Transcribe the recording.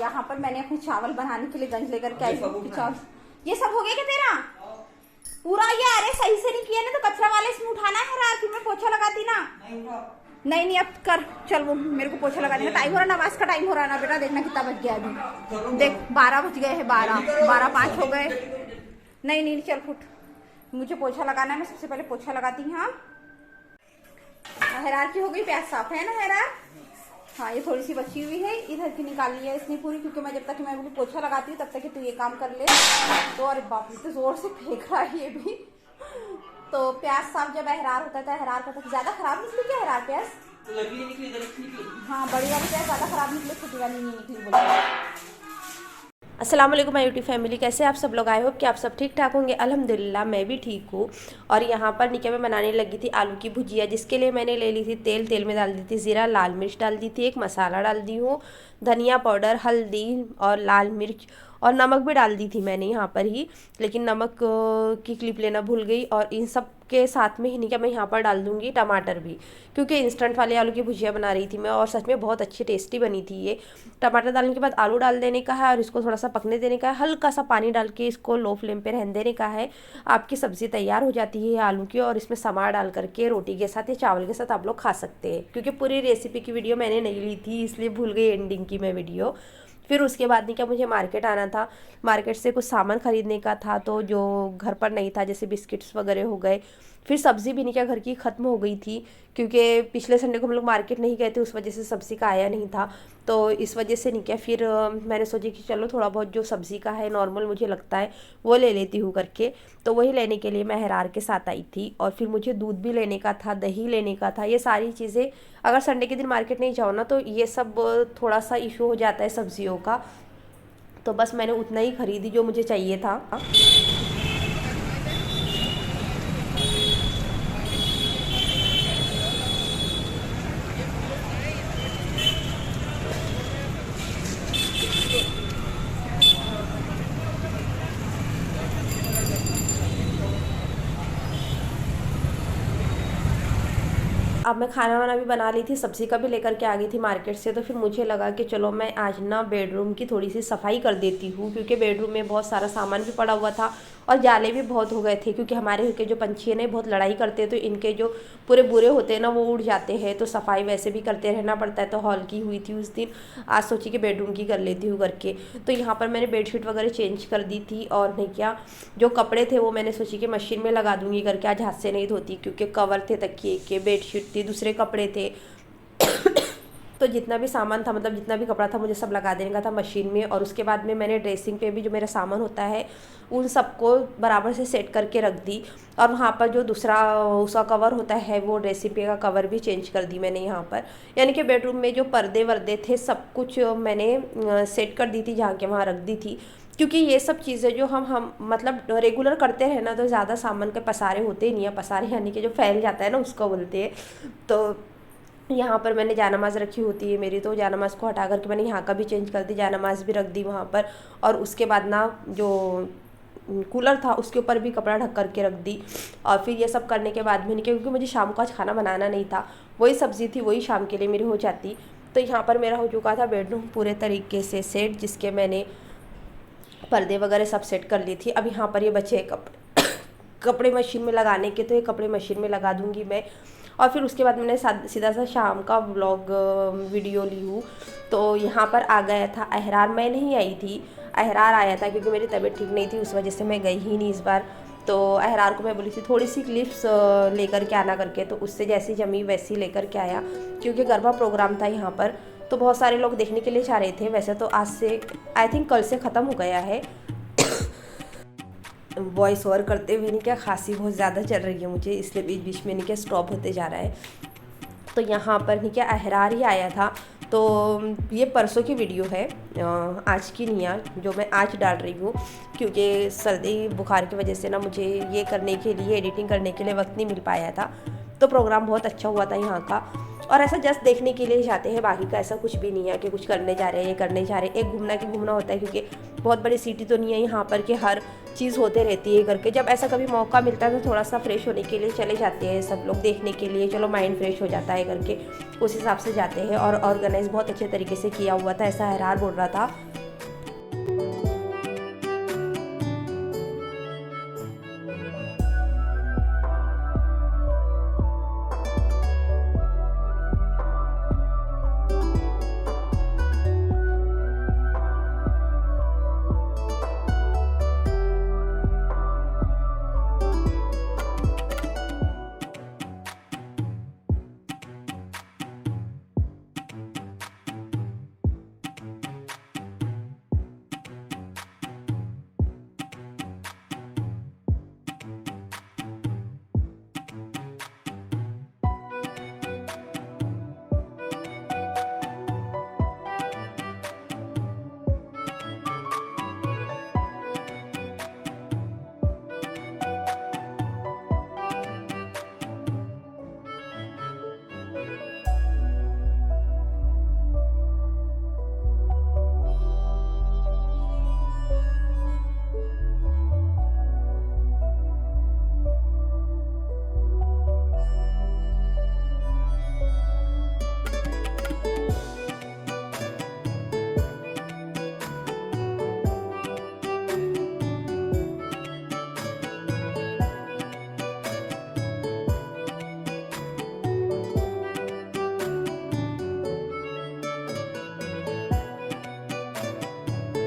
यहाँ पर मैंने अपने चावल बनाने के लिए गंज लेकर के आई हूँ। चावल ये सब हो गया क्या तेरा पूरा? ये अरे सही से नहीं किया ना तो कचरा वाले इसमें उठाना है यार, फिर मैं पोछा लगाती ना। नहीं अब कर, चल वो मेरे को पोछा लगाने का टाइम हो रहा, नमाज का टाइम हो रहा ना बेटा। देखना कितना बज गया अभी, देख 12 बज गए हैं, 12:05 हो गए। नहीं चल फुट, मुझे पोछा लगाना है। मैं सबसे पहले पोछा लगाती हूँ। हाँ हैरार की हो गई, प्याज साफ है ना हैरार? हाँ ये थोड़ी सी बची हुई है, इधर की निकाल ली है इसने पूरी, क्योंकि मैं जब तक मैं पोछा लगाती हूँ तब तक तू ये काम कर ले। तो अरे बाप रे, तो जोर से फेंक रहा है ये भी। तो प्याज साफ जब अहरार होता था, अहरार का तो ज्यादा खराब निकली क्या अहरार प्याज? हाँ बड़ी वाली प्याज ज्यादा खराब निकली, छोटी वाली नहीं निकली बोली। अस्सलाम वालेकुम माय यूट्यूब फैमिली, कैसे आप सब लोग? आई होप कि आप सब ठीक ठाक होंगे। अल्हम्दुलिल्लाह मैं भी ठीक हूँ। और यहाँ पर निके में बनाने लगी थी आलू की भुजिया, जिसके लिए मैंने ले ली थी तेल में डाल दी थी ज़ीरा, लाल मिर्च डाल दी थी, एक मसाला डाल दी हूँ, धनिया पाउडर, हल्दी और लाल मिर्च और नमक भी डाल दी थी मैंने यहाँ पर ही, लेकिन नमक की क्लिप लेना भूल गई। और इन सब के साथ में ही नहीं क्या मैं यहाँ पर डाल दूँगी टमाटर भी, क्योंकि इंस्टेंट वाले आलू की भुजिया बना रही थी मैं, और सच में बहुत अच्छी टेस्टी बनी थी ये। टमाटर डालने के बाद आलू डाल देने का है और इसको थोड़ा सा पकने देने का है, हल्का सा पानी डाल के इसको लो फ्लेम पे रहने देने का है। आपकी सब्ज़ी तैयार हो जाती है आलू की, और इसमें समार डाल करके रोटी के साथ या चावल के साथ आप लोग खा सकते हैं। क्योंकि पूरी रेसिपी की वीडियो मैंने नहीं ली थी, इसलिए भूल गई एंडिंग की मैं वीडियो। फिर उसके बाद नहीं क्या मुझे मार्केट आना था, मार्केट से कुछ सामान ख़रीदने का था, तो जो घर पर नहीं था जैसे बिस्किट्स वगैरह हो गए। फिर सब्ज़ी भी नहीं क्या घर की ख़त्म हो गई थी, क्योंकि पिछले संडे को हम लोग मार्केट नहीं गए थे, उस वजह से सब्ज़ी का आया नहीं था। तो इस वजह से नहीं क्या फिर मैंने सोचा कि चलो थोड़ा बहुत जो सब्ज़ी का है नॉर्मल मुझे लगता है वो ले लेती हूँ करके। तो वही लेने के लिए मैं हैरार के साथ आई थी। और फिर मुझे दूध भी लेने का था, दही लेने का था, ये सारी चीज़ें। अगर संडे के दिन मार्केट नहीं जाओ ना तो ये सब थोड़ा सा इशू हो जाता है सब्जियों का। तो बस मैंने उतना ही खरीदी जो मुझे चाहिए था। अब मैं खाना वाना भी बना ली थी, सब्ज़ी का भी लेकर के आ गई थी मार्केट से। तो फिर मुझे लगा कि चलो मैं आज ना बेडरूम की थोड़ी सी सफाई कर देती हूँ, क्योंकि बेडरूम में बहुत सारा सामान भी पड़ा हुआ था और जाले भी बहुत हो गए थे। क्योंकि हमारे यहाँ के जो पंछी हैं ना बहुत लड़ाई करते हैं, तो इनके जो पूरे बुरे होते हैं ना वो उड़ जाते हैं। तो सफाई वैसे भी करते रहना पड़ता है। तो हॉल की हुई थी उस दिन, आज सोची कि बेडरूम की कर लेती हूँ करके। तो यहाँ पर मैंने बेडशीट वगैरह चेंज कर दी थी। और नहीं क्या जो कपड़े थे वो मैंने सोची कि मशीन में लगा दूँगी करके, आज हाथ से नहीं धोती, क्योंकि कवर थे तकिए के, बेडशीट थी, दूसरे कपड़े थे। तो जितना भी सामान था, मतलब जितना भी कपड़ा था, मुझे सब लगा देने का था मशीन में। और उसके बाद में मैंने ड्रेसिंग पे भी जो मेरा सामान होता है उन सबको बराबर से सेट करके रख दी। और वहाँ पर जो दूसरा उसका कवर होता है वो ड्रेसिंग पे का कवर भी चेंज कर दी मैंने यहाँ पर। यानी कि बेडरूम में जो पर्दे वर्दे थे सब कुछ मैंने सेट कर दी थी, जहाँ के वहाँ रख दी थी। क्योंकि ये सब चीज़ें जो हम मतलब रेगुलर करते हैं ना, तो ज़्यादा सामान के पसारे होते ही नहीं है। पसारे यानी कि जो फैल जाता है ना उसको बोलते हैं। तो यहाँ पर मैंने जानमाज़ रखी होती है मेरी, तो जानमाज़ को हटा करके मैंने यहाँ का भी चेंज कर दी, जानमाज़ भी रख दी वहाँ पर। और उसके बाद ना जो कूलर था उसके ऊपर भी कपड़ा ढक करके रख दी। और फिर ये सब करने के बाद में क्योंकि मुझे शाम को आज खाना बनाना नहीं था, वही सब्ज़ी थी वही शाम के लिए मेरी हो जाती। तो यहाँ पर मेरा हो चुका था बेडरूम पूरे तरीके से सेट, जिसके मैंने पर्दे वगैरह सब सेट कर ली थी। अब यहाँ पर ये बचे कपड़े मशीन में लगाने के, तो ये कपड़े मशीन में लगा दूँगी मैं। और फिर उसके बाद मैंने सीधा सा शाम का व्लॉग वीडियो ली हूँ। तो यहाँ पर आ गया था अहरार, मैं नहीं आई थी, अहरार आया था, क्योंकि मेरी तबीयत ठीक नहीं थी, उस वजह से मैं गई ही नहीं इस बार। तो अहरार को मैं बोली थी थोड़ी सी क्लिप्स लेकर के आना करके, तो उससे जैसी जमी वैसी लेकर के आया, क्योंकि गरबा प्रोग्राम था यहाँ पर। तो बहुत सारे लोग देखने के लिए चाह रहे थे। वैसे तो आज से आई थिंक कल से ख़त्म हो गया है। वॉइस ओवर करते हुए नहीं क्या खांसी बहुत ज़्यादा चल रही है मुझे, इसलिए बीच बीच में नहीं क्या स्टॉप होते जा रहा है। तो यहाँ पर नहीं क्या अहरार ही आया था। तो ये परसों की वीडियो है, आज की नहीं है जो मैं आज डाल रही हूँ, क्योंकि सर्दी बुखार की वजह से ना मुझे ये करने के लिए, एडिटिंग करने के लिए वक्त नहीं मिल पाया था। तो प्रोग्राम बहुत अच्छा हुआ था यहाँ का, और ऐसा जस्ट देखने के लिए जाते हैं, बाकी का ऐसा कुछ भी नहीं है कि कुछ करने जा रहे हैं, ये करने जा रहे हैं। एक घूमना की घूमना होता है, क्योंकि बहुत बड़ी सिटी तो नहीं है यहाँ पर कि हर चीज़ होते रहती है करके। जब ऐसा कभी मौका मिलता है तो थोड़ा सा फ्रेश होने के लिए चले जाते हैं सब लोग देखने के लिए, चलो माइंड फ्रेश हो जाता है करके, उस हिसाब से जाते हैं। और ऑर्गेनाइज बहुत अच्छे तरीके से किया हुआ था, ऐसा अहरार बोल रहा था।